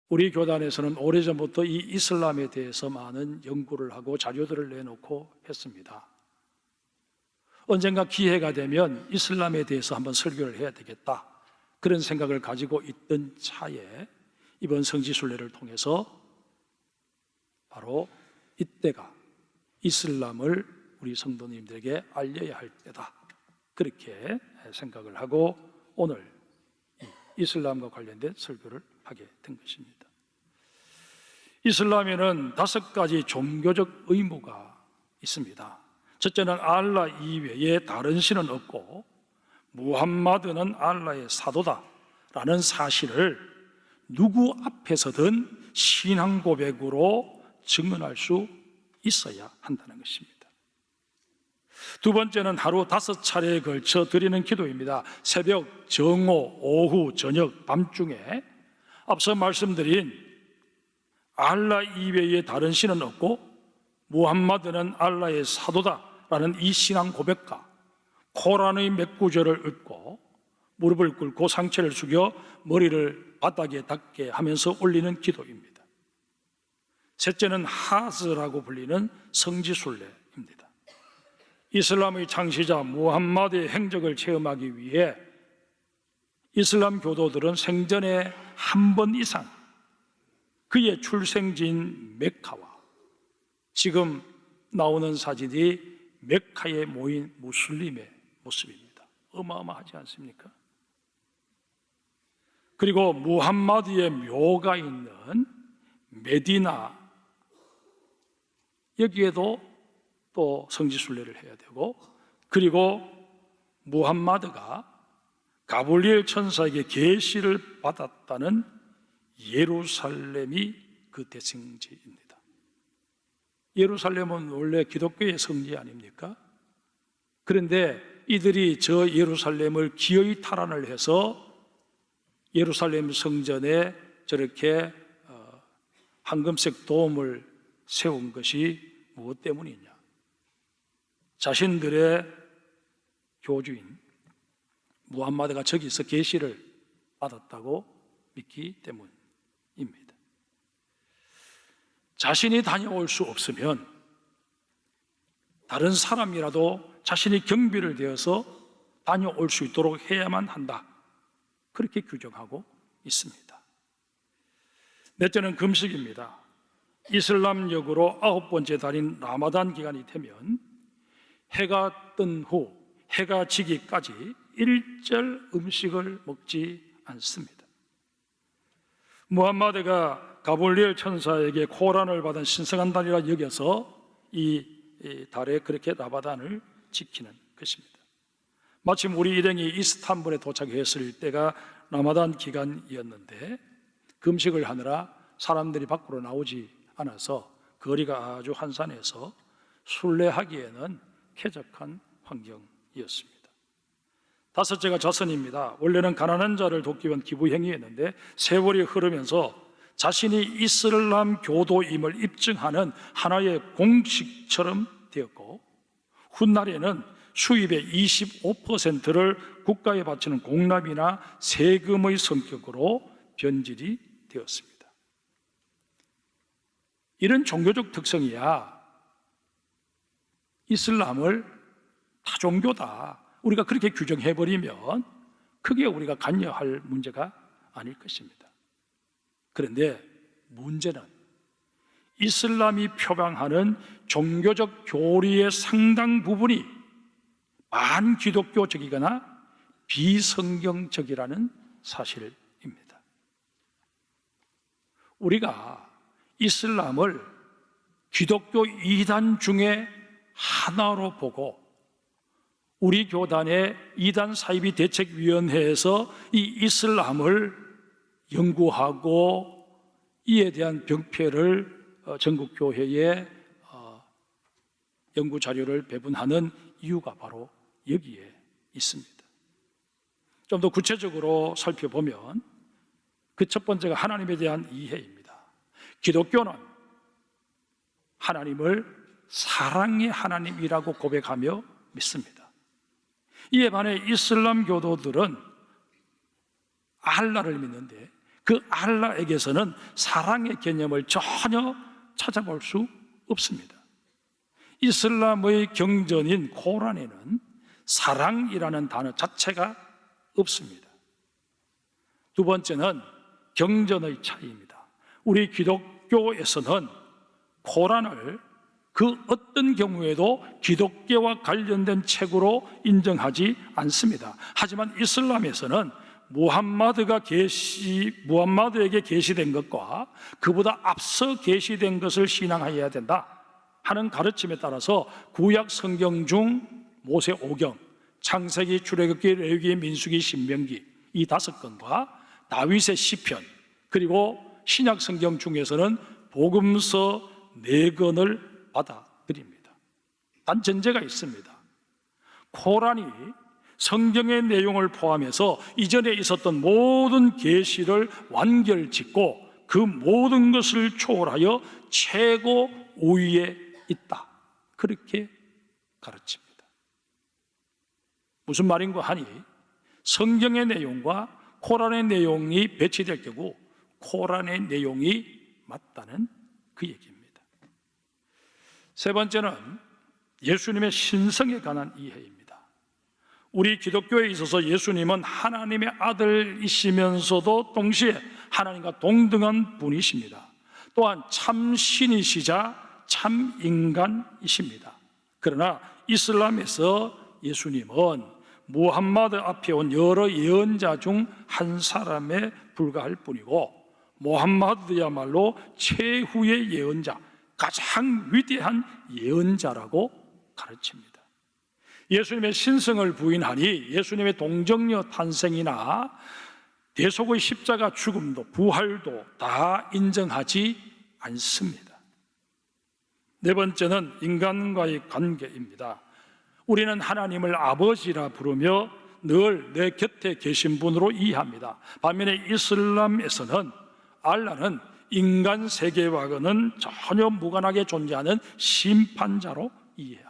우리 교단에서는 오래전부터 이 이슬람에 대해서 많은 연구를 하고 자료들을 내놓고 했습니다. 언젠가 기회가 되면 이슬람에 대해서 한번 설교를 해야 되겠다, 그런 생각을 가지고 있던 차에 이번 성지순례를 통해서 바로 이때가 이슬람을 우리 성도님들에게 알려야 할 때다, 그렇게 생각을 하고 오늘 이슬람과 관련된 설교를 하게 된 것입니다. 이슬람에는 5가지 종교적 의무가 있습니다. 첫째는 알라 이외에 다른 신은 없고 무함마드는 알라의 사도다라는 사실을 누구 앞에서든 신앙 고백으로 증언할 수 있어야 한다는 것입니다. 두 번째는 하루 5차례에 걸쳐 드리는 기도입니다. 새벽, 정오, 오후, 저녁, 밤중에 앞서 말씀드린 알라 이외에 다른 신은 없고 무함마드는 알라의 사도다라는 이 신앙 고백과 코란의 몇 구절을 읽고 무릎을 꿇고 상체를 숙여 머리를 바닥에 닿게 하면서 올리는 기도입니다. 셋째는 하즈라고 불리는 성지순례입니다. 이슬람의 창시자 무함마드의 행적을 체험하기 위해 이슬람 교도들은 생전에 한 번 이상 그의 출생지인 메카와 지금 나오는 사진이 메카에 모인 무슬림의 모습입니다. 어마어마하지 않습니까? 그리고 무함마드의 묘가 있는 메디나, 여기에도 또 성지순례를 해야 되고, 그리고 무함마드가 가브리엘 천사에게 계시를 받았다는 예루살렘이 그 대성지입니다. 예루살렘은 원래 기독교의 성지 아닙니까? 그런데 이들이 저 예루살렘을 기어이 탈환을 해서 예루살렘 성전에 저렇게 황금색 도움을 세운 것이 무엇 때문이냐? 자신들의 교주인 무함마드가 저기서 계시를 받았다고 믿기 때문입니다. 자신이 다녀올 수 없으면 다른 사람이라도 자신이 경비를 되어서 다녀올 수 있도록 해야만 한다, 그렇게 규정하고 있습니다. 넷째는 금식입니다. 이슬람력으로 9번째 달인 라마단 기간이 되면 해가 뜬 후 해가 지기까지 일절 음식을 먹지 않습니다. 무함마드가 가브리엘 천사에게 코란을 받은 신성한 달이라 여겨서 이 달에 그렇게 라마단을 지키는 것입니다. 마침 우리 일행이 이스탄불에 도착했을 때가 라마단 기간이었는데 금식을 하느라 사람들이 밖으로 나오지 않아서 거리가 아주 한산해서 순례하기에는 쾌적한 환경이었습니다. 5째가 자선입니다. 원래는 가난한 자를 돕기 위한 기부 행위였는데 세월이 흐르면서 자신이 이슬람 교도임을 입증하는 하나의 공식처럼 되었고, 훗날에는 수입의 25%를 국가에 바치는 공납이나 세금의 성격으로 변질이 되었습니다. 이런 종교적 특성이야 이슬람을 다종교다, 우리가 그렇게 규정해버리면 크게 우리가 관여할 문제가 아닐 것입니다. 그런데 문제는 이슬람이 표방하는 종교적 교리의 상당 부분이 반기독교적이거나 비성경적이라는 사실입니다. 우리가 이슬람을 기독교 이단 중에 하나로 보고 우리 교단의 이단 사이비 대책위원회에서 이 이슬람을 연구하고 이에 대한 병폐를 전국 교회에 연구 자료를 배분하는 이유가 바로 여기에 있습니다. 좀 더 구체적으로 살펴보면 그 첫 번째가 하나님에 대한 이해입니다. 기독교는 하나님을 사랑의 하나님이라고 고백하며 믿습니다. 이에 반해 이슬람 교도들은 알라를 믿는데 그 알라에게서는 사랑의 개념을 전혀 찾아볼 수 없습니다. 이슬람의 경전인 코란에는 사랑이라는 단어 자체가 없습니다. 두 번째는 경전의 차이입니다. 우리 기독교에서는 코란을 그 어떤 경우에도 기독교와 관련된 책으로 인정하지 않습니다. 하지만 이슬람에서는 무함마드에게 계시된 것과 그보다 앞서 계시된 것을 신앙해야 된다 하는 가르침에 따라서 구약 성경 중 모세 오경, 창세기, 출애굽기, 레위기, 민수기, 신명기 이 5권과 다윗의 시편, 그리고 신약 성경 중에서는 복음서 4권을 받아들입니다. 단 전제가 있습니다. 코란이 성경의 내용을 포함해서 이전에 있었던 모든 계시를 완결짓고 그 모든 것을 초월하여 최고 우위에 있다, 그렇게 가르칩니다. 무슨 말인가 하니 성경의 내용과 코란의 내용이 배치될 경우 코란의 내용이 맞다는 그 얘기입니다. 세 번째는 예수님의 신성에 관한 이해입니다. 우리 기독교에 있어서 예수님은 하나님의 아들이시면서도 동시에 하나님과 동등한 분이십니다. 또한 참 신이시자 참 인간이십니다. 그러나 이슬람에서 예수님은 무함마드 앞에 온 여러 예언자 중 한 사람에 불과할 뿐이고 무함마드야말로 최후의 예언자, 가장 위대한 예언자라고 가르칩니다. 예수님의 신성을 부인하니 예수님의 동정녀 탄생이나 대속의 십자가 죽음도 부활도 다 인정하지 않습니다. 네 번째는 인간과의 관계입니다. 우리는 하나님을 아버지라 부르며 늘 내 곁에 계신 분으로 이해합니다. 반면에 이슬람에서는 알라는 인간 세계와는 전혀 무관하게 존재하는 심판자로 이해합니다.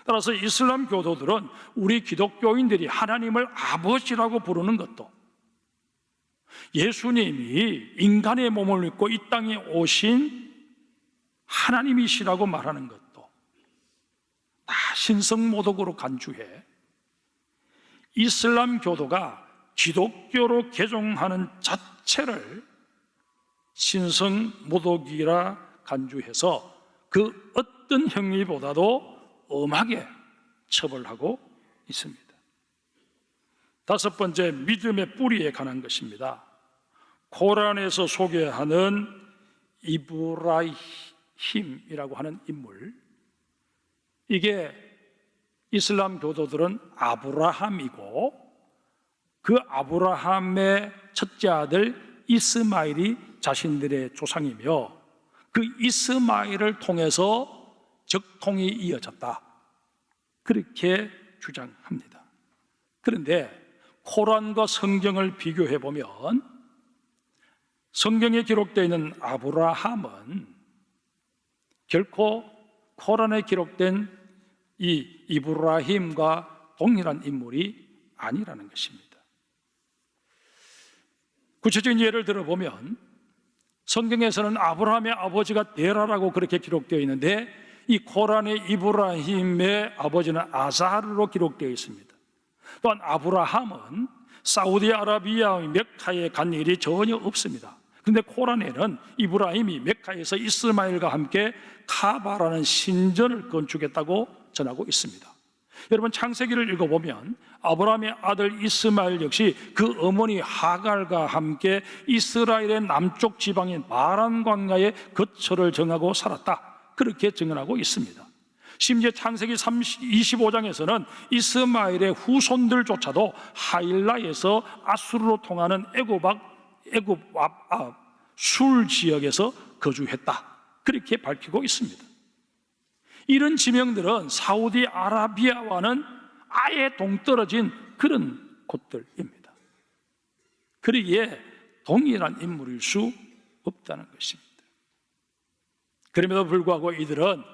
따라서 이슬람 교도들은 우리 기독교인들이 하나님을 아버지라고 부르는 것도, 예수님이 인간의 몸을 입고 이 땅에 오신 하나님이시라고 말하는 것도 다 신성모독으로 간주해 이슬람 교도가 기독교로 개종하는 자체를 신성모독이라 간주해서 그 어떤 행위보다도 엄하게 처벌하고 있습니다. 다섯 번째, 믿음의 뿌리에 관한 것입니다. 코란에서 소개하는 이브라힘이라고 하는 인물, 이게 이슬람 교도들은 아브라함이고 그 아브라함의 첫째 아들 이스마일이 자신들의 조상이며 그 이스마일을 통해서 적통이 이어졌다, 그렇게 주장합니다. 그런데 코란과 성경을 비교해 보면 성경에 기록되어 있는 아브라함은 결코 코란에 기록된 이 이브라힘과 동일한 인물이 아니라는 것입니다. 구체적인 예를 들어보면 성경에서는 아브라함의 아버지가 데라라고 그렇게 기록되어 있는데 이 코란의 이브라힘의 아버지는 아사르로 기록되어 있습니다. 또한 아브라함은 사우디아라비아 메카에 간 일이 전혀 없습니다. 그런데 코란에는 이브라힘이 메카에서 이스마일과 함께 카바라는 신전을 건축했다고 전하고 있습니다. 여러분, 창세기를 읽어보면 아브라함의 아들 이스마일 역시 그 어머니 하갈과 함께 이스라엘의 남쪽 지방인 바란 광야에 거처를 정하고 살았다, 그렇게 증언하고 있습니다. 심지어 창세기 25장에서는 이스마일의 후손들조차도 하일라에서 아수르로 통하는 애굽 앞 술 지역에서 거주했다, 그렇게 밝히고 있습니다. 이런 지명들은 사우디아라비아와는 아예 동떨어진 그런 곳들입니다. 그러기에 동일한 인물일 수 없다는 것입니다. 그럼에도 불구하고 이들은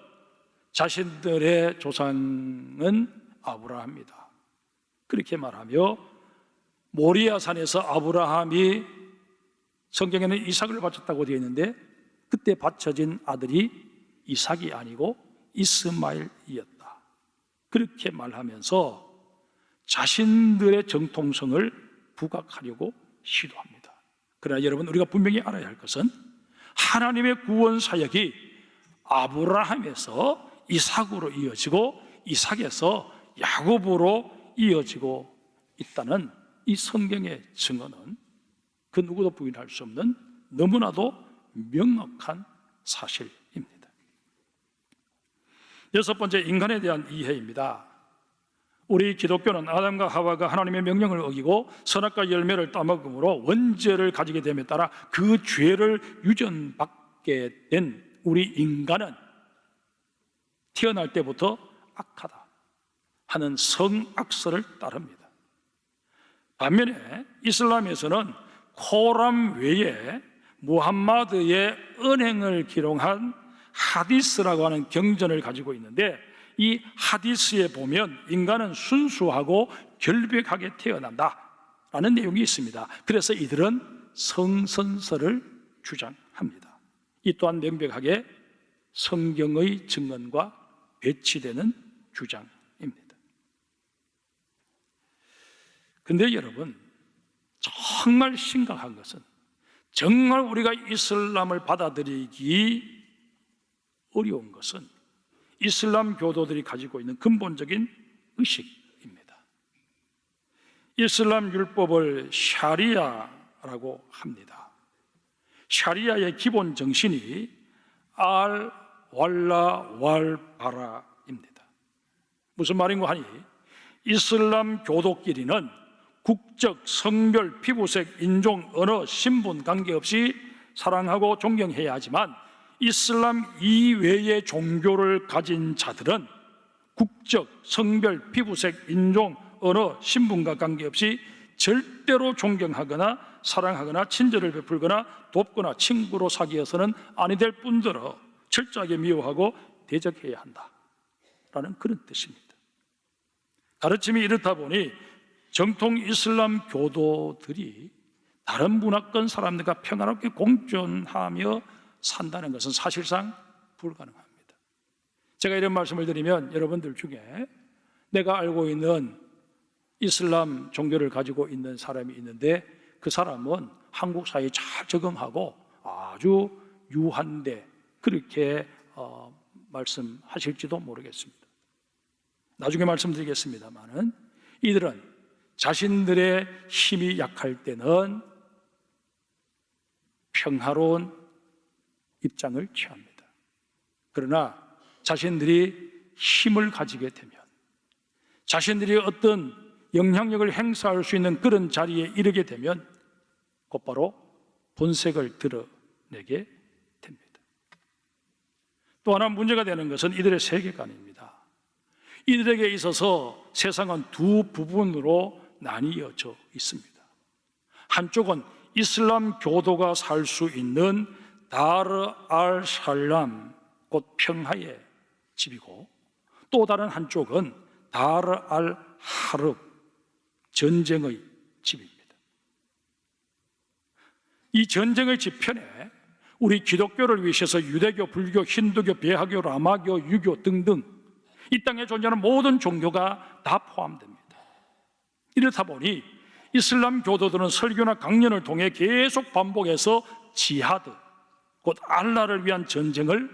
자신들의 조상은 아브라함이다, 그렇게 말하며 모리아 산에서 아브라함이 성경에는 이삭을 바쳤다고 되어 있는데 그때 바쳐진 아들이 이삭이 아니고 이스마엘이었다. 그렇게 말하면서 자신들의 정통성을 부각하려고 시도합니다. 그러나 여러분, 우리가 분명히 알아야 할 것은 하나님의 구원 사역이 아브라함에서 이삭으로 이어지고 이삭에서 야곱으로 이어지고 있다는 이 성경의 증언은 그 누구도 부인할 수 없는 너무나도 명확한 사실입니다. 여섯 번째, 인간에 대한 이해입니다. 우리 기독교는 아담과 하와가 하나님의 명령을 어기고 선악과 열매를 따먹음으로 원죄를 가지게 됨에 따라 그 죄를 유전받게 된 우리 인간은 태어날 때부터 악하다 하는 성악설을 따릅니다. 반면에 이슬람에서는 코란 외에 무함마드의 언행을 기록한 하디스라고 하는 경전을 가지고 있는데 이 하디스에 보면 인간은 순수하고 결백하게 태어난다라는 내용이 있습니다. 그래서 이들은 성선설을 주장합니다. 이 또한 명백하게 성경의 증언과 배치되는 주장입니다. 그런데 여러분, 정말 심각한 것은 정말 우리가 이슬람을 받아들이기 어려운 것은 이슬람 교도들이 가지고 있는 근본적인 의식입니다. 이슬람 율법을 샤리아라고 합니다. 샤리아의 기본 정신이 알 왈라 왈 바라입니다. 무슨 말인가 하니 이슬람 교도끼리는 국적, 성별, 피부색, 인종, 언어, 신분 관계없이 사랑하고 존경해야 하지만 이슬람 이외의 종교를 가진 자들은 국적, 성별, 피부색, 인종, 언어, 신분과 관계없이 절대로 존경하거나 사랑하거나 친절을 베풀거나 돕거나 친구로 사귀어서는 아니 될 뿐더러 철저하게 미워하고 대적해야 한다라는 그런 뜻입니다. 가르침이 이렇다 보니 정통 이슬람 교도들이 다른 문화권 사람들과 평화롭게 공존하며 산다는 것은 사실상 불가능합니다. 제가 이런 말씀을 드리면 여러분들 중에 내가 알고 있는 이슬람 종교를 가지고 있는 사람이 있는데 그 사람은 한국 사회에 잘 적응하고 아주 유한데 그렇게 말씀하실지도 모르겠습니다. 나중에 말씀드리겠습니다만은 이들은 자신들의 힘이 약할 때는 평화로운 입장을 취합니다. 그러나 자신들이 힘을 가지게 되면 자신들이 어떤 영향력을 행사할 수 있는 그런 자리에 이르게 되면 곧바로 본색을 드러내게 됩니다. 또 하나 문제가 되는 것은 이들의 세계관입니다. 이들에게 있어서 세상은 두 부분으로 나뉘어져 있습니다. 한쪽은 이슬람 교도가 살 수 있는 다르 알 살람, 곧 평화의 집이고 또 다른 한쪽은 다르 알 하릅, 전쟁의 집입니다. 이 전쟁의 집편에 우리 기독교를 위해서 유대교, 불교, 힌두교, 배하교, 라마교, 유교 등등 이 땅에 존재하는 모든 종교가 다 포함됩니다. 이렇다 보니 이슬람 교도들은 설교나 강연을 통해 계속 반복해서 지하드, 곧 알라를 위한 전쟁을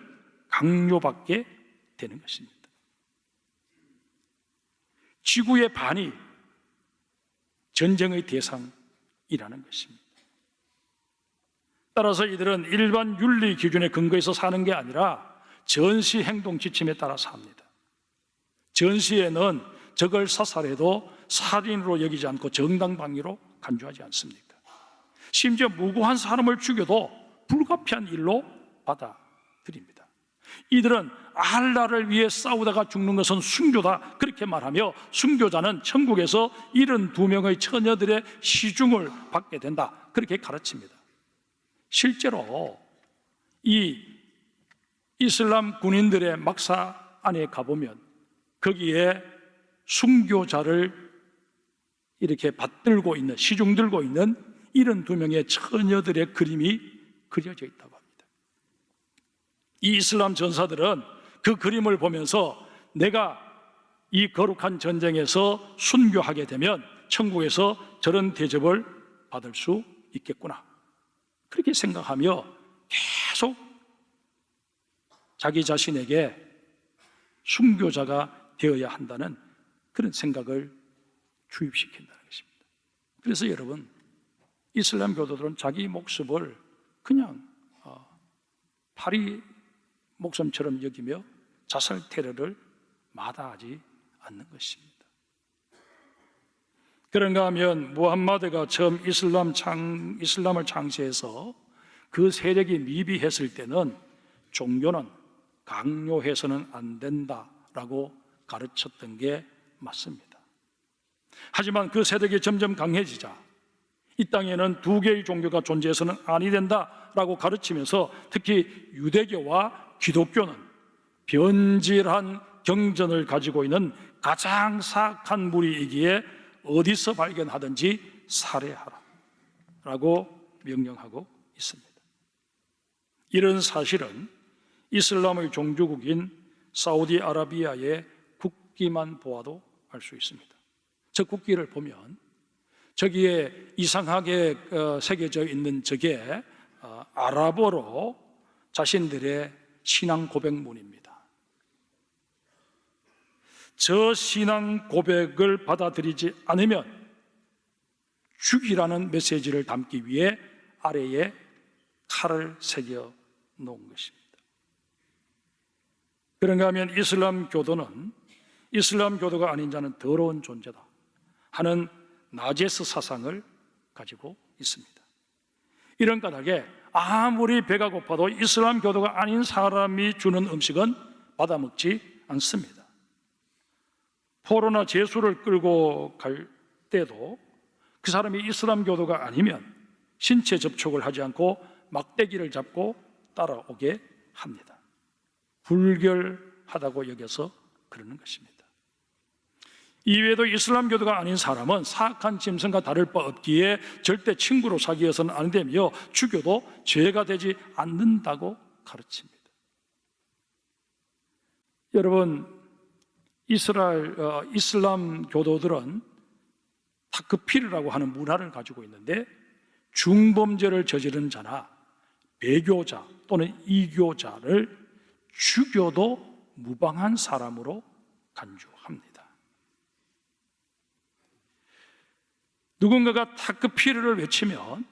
강요받게 되는 것입니다. 지구의 반이 전쟁의 대상이라는 것입니다. 따라서 이들은 일반 윤리 기준에 근거해서 사는 게 아니라 전시 행동 지침에 따라 삽니다. 전시에는 적을 사살해도 살인으로 여기지 않고 정당방위로 간주하지 않습니다. 심지어 무고한 사람을 죽여도 불가피한 일로 받아들입니다. 이들은 알라를 위해 싸우다가 죽는 것은 순교다 그렇게 말하며 순교자는 천국에서 72명의 처녀들의 시중을 받게 된다 그렇게 가르칩니다. 실제로 이 이슬람 군인들의 막사 안에 가보면 거기에 순교자를 이렇게 받들고 있는, 시중 들고 있는 이런 두 명의 처녀들의 그림이 그려져 있다고 합니다. 이 이슬람 전사들은 그 그림을 보면서 내가 이 거룩한 전쟁에서 순교하게 되면 천국에서 저런 대접을 받을 수 있겠구나, 그렇게 생각하며 계속 자기 자신에게 순교자가 되어야 한다는 그런 생각을 주입시킨다는 것입니다. 그래서 여러분, 이슬람 교도들은 자기 목숨을 그냥 파리 목숨처럼 여기며 자살 테러를 마다하지 않는 것입니다. 그런가 하면 무함마드가 처음 이슬람을 창시해서 그 세력이 미비했을 때는 종교는 강요해서는 안 된다라고 가르쳤던 게 맞습니다. 하지만 그 세력이 점점 강해지자 이 땅에는 두 개의 종교가 존재해서는 아니 된다라고 가르치면서 특히 유대교와 기독교는 변질한 경전을 가지고 있는 가장 사악한 무리이기에 어디서 발견하든지 살해하라라고 명령하고 있습니다. 이런 사실은 이슬람의 종주국인 사우디아라비아의 국기만 보아도 알 수 있습니다. 저 국기를 보면 저기에 이상하게 새겨져 있는 저게 아랍어로 자신들의 신앙 고백문입니다. 저 신앙 고백을 받아들이지 않으면 죽이라는 메시지를 담기 위해 아래에 칼을 새겨 놓은 것입니다. 그런가 하면 이슬람 교도는 이슬람 교도가 아닌 자는 더러운 존재다 하는 나제스 사상을 가지고 있습니다. 이런 까닭에 아무리 배가 고파도 이슬람 교도가 아닌 사람이 주는 음식은 받아먹지 않습니다. 포로나 제수를 끌고 갈 때도 그 사람이 이슬람 교도가 아니면 신체 접촉을 하지 않고 막대기를 잡고 따라오게 합니다. 불결하다고 여겨서 그러는 것입니다. 이외에도 이슬람 교도가 아닌 사람은 사악한 짐승과 다를 바 없기에 절대 친구로 사귀어서는 안 되며 죽여도 죄가 되지 않는다고 가르칩니다. 여러분, 이슬람 교도들은 타크피르라고 하는 문화를 가지고 있는데 중범죄를 저지른 자나 배교자 또는 이교자를 죽여도 무방한 사람으로 간주합니다. 누군가가 타크피르를 외치면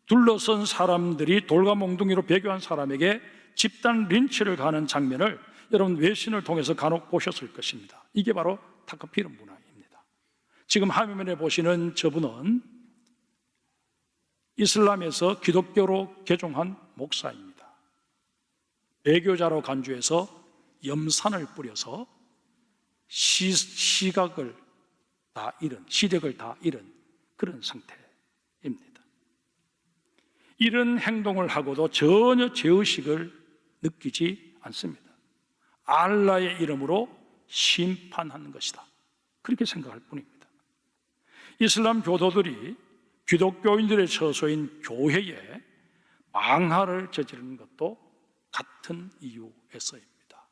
둘러선 사람들이 돌과 몽둥이로 배교한 사람에게 집단 린치를 가하는 장면을 여러분 외신을 통해서 간혹 보셨을 것입니다. 이게 바로 타크피르 문화입니다. 지금 화면에 보시는 저분은 이슬람에서 기독교로 개종한 목사입니다. 배교자로 간주해서 염산을 뿌려서 시력을 다 잃은 그런 상태입니다. 이런 행동을 하고도 전혀 죄의식을 느끼지 않습니다. 알라의 이름으로 심판하는 것이다, 그렇게 생각할 뿐입니다. 이슬람 교도들이 기독교인들의 처소인 교회에 망할을 저지르는 것도 같은 이유에서입니다.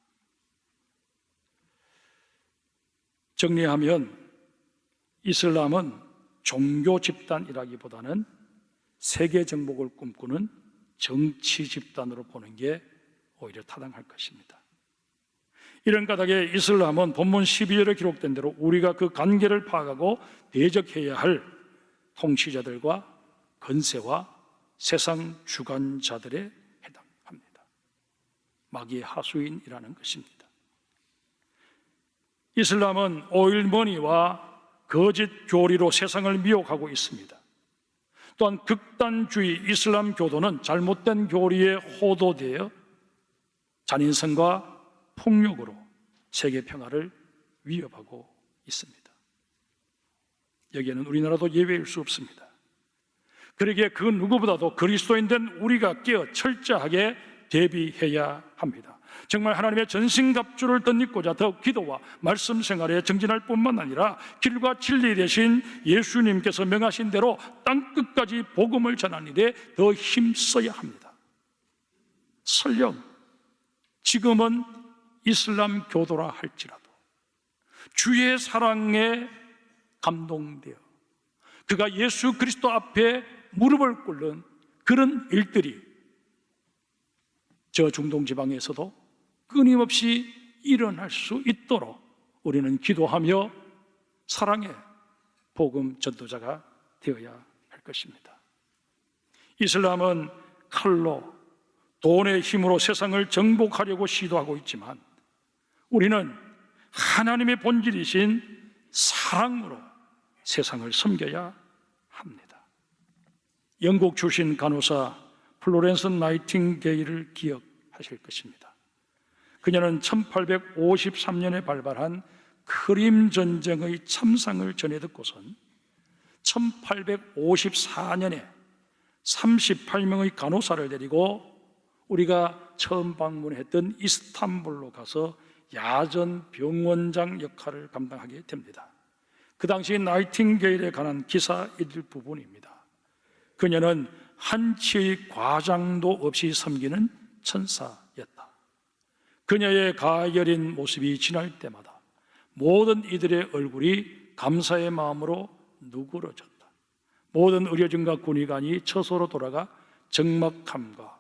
정리하면 이슬람은 종교 집단이라기보다는 세계 정복을 꿈꾸는 정치 집단으로 보는 게 오히려 타당할 것입니다. 이런 까닭에 이슬람은 본문 12절에 기록된 대로 우리가 그 관계를 파악하고 대적해야 할 통치자들과 건세와 세상 주관자들에 해당합니다. 마귀의 하수인이라는 것입니다. 이슬람은 오일머니와 거짓 교리로 세상을 미혹하고 있습니다. 또한 극단주의 이슬람 교도는 잘못된 교리에 호도되어 잔인성과 폭력으로 세계 평화를 위협하고 있습니다. 여기에는 우리나라도 예외일 수 없습니다. 그러기에 그 누구보다도 그리스도인 된 우리가 깨어 철저하게 대비해야 합니다. 정말 하나님의 전신갑주를 덧입고자 더 기도와 말씀 생활에 정진할 뿐만 아니라 길과 진리 되신 예수님께서 명하신 대로 땅끝까지 복음을 전하는 일에 더 힘써야 합니다. 설령 지금은 이슬람 교도라 할지라도 주의 사랑에 감동되어 그가 예수 그리스도 앞에 무릎을 꿇는 그런 일들이 저 중동 지방에서도 끊임없이 일어날 수 있도록 우리는 기도하며 사랑의 복음 전도자가 되어야 할 것입니다. 이슬람은 칼로, 돈의 힘으로 세상을 정복하려고 시도하고 있지만 우리는 하나님의 본질이신 사랑으로 세상을 섬겨야 합니다. 영국 출신 간호사 플로렌스 나이팅게일을 기억하실 것입니다. 그녀는 1853년에 발발한 크림 전쟁의 참상을 전해 듣고선 1854년에 38명의 간호사를 데리고 우리가 처음 방문했던 이스탄불로 가서 야전 병원장 역할을 감당하게 됩니다. 그 당시 나이팅게일에 관한 기사 일부분입니다. 그녀는 한치의 과장도 없이 섬기는 천사였다. 그녀의 가여린 모습이 지날 때마다 모든 이들의 얼굴이 감사의 마음으로 누그러졌다. 모든 의료진과 군의관이 처소로 돌아가 적막함과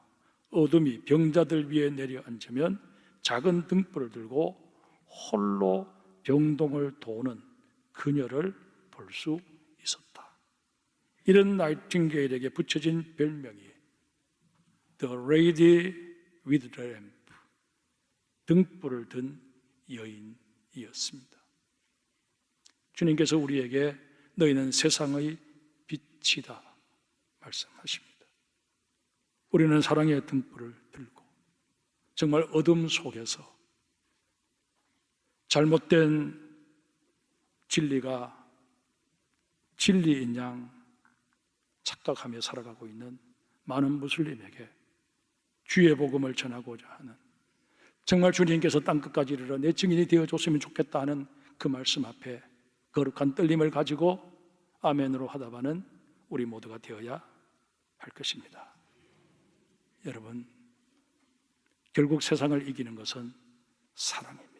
어둠이 병자들 위에 내려앉으면 작은 등불을 들고 홀로 병동을 도는 그녀를 볼 수 있었다. 이런 나이팅게일에게 붙여진 별명이 The Lady with the Lamp, 등불을 든 여인이었습니다. 주님께서 우리에게 너희는 세상의 빛이다 말씀하십니다. 우리는 사랑의 등불을 들고 정말 어둠 속에서 잘못된 진리가 진리인 양 착각하며 살아가고 있는 많은 무슬림에게 주의 복음을 전하고자 하는, 정말 주님께서 땅끝까지 이르러 내 증인이 되어줬으면 좋겠다 하는 그 말씀 앞에 거룩한 떨림을 가지고 아멘으로 하답하는 우리 모두가 되어야 할 것입니다. 여러분, 결국 세상을 이기는 것은 사랑입니다.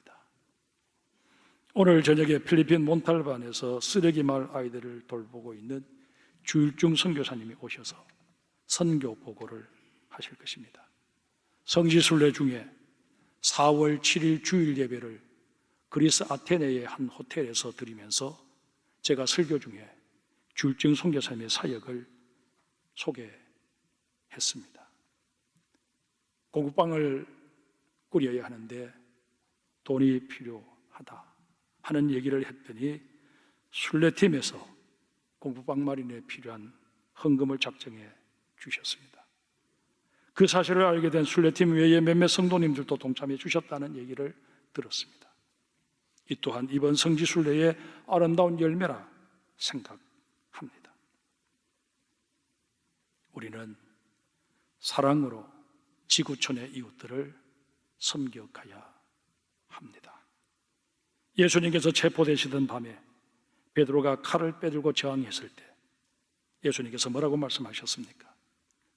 오늘 저녁에 필리핀 몬탈반에서 쓰레기 마을 아이들을 돌보고 있는 주일중 선교사님이 오셔서 선교 보고를 하실 것입니다. 성지순례 중에 4월 7일 주일 예배를 그리스 아테네의 한 호텔에서 드리면서 제가 설교 중에 주일중 선교사님의 사역을 소개했습니다. 공부방을 꾸려야 하는데 돈이 필요하다 하는 얘기를 했더니 순례팀에서 공부방 마련에 필요한 헌금을 작정해 주셨습니다. 그 사실을 알게 된 순례팀 외에 몇몇 성도님들도 동참해 주셨다는 얘기를 들었습니다. 이 또한 이번 성지순례의 아름다운 열매라 생각합니다. 우리는 사랑으로 지구촌의 이웃들을 섬겨가야 합니다. 예수님께서 체포되시던 밤에 베드로가 칼을 빼들고 저항했을 때 예수님께서 뭐라고 말씀하셨습니까?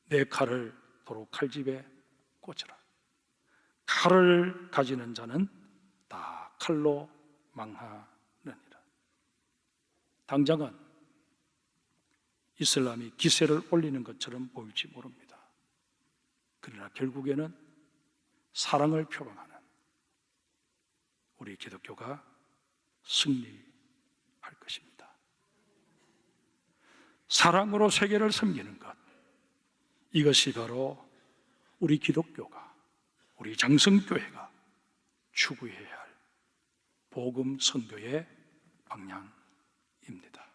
내 칼을 도로 칼집에 꽂으라. 칼을 가지는 자는 다 칼로 망하느니라. 당장은 이슬람이 기세를 올리는 것처럼 보일지 모릅니다. 그러나 결국에는 사랑을 표방하는 우리 기독교가 승리할 것입니다. 사랑으로 세계를 섬기는 것, 이것이 바로 우리 기독교가, 우리 장성교회가 추구해야 할 복음 선교의 방향입니다.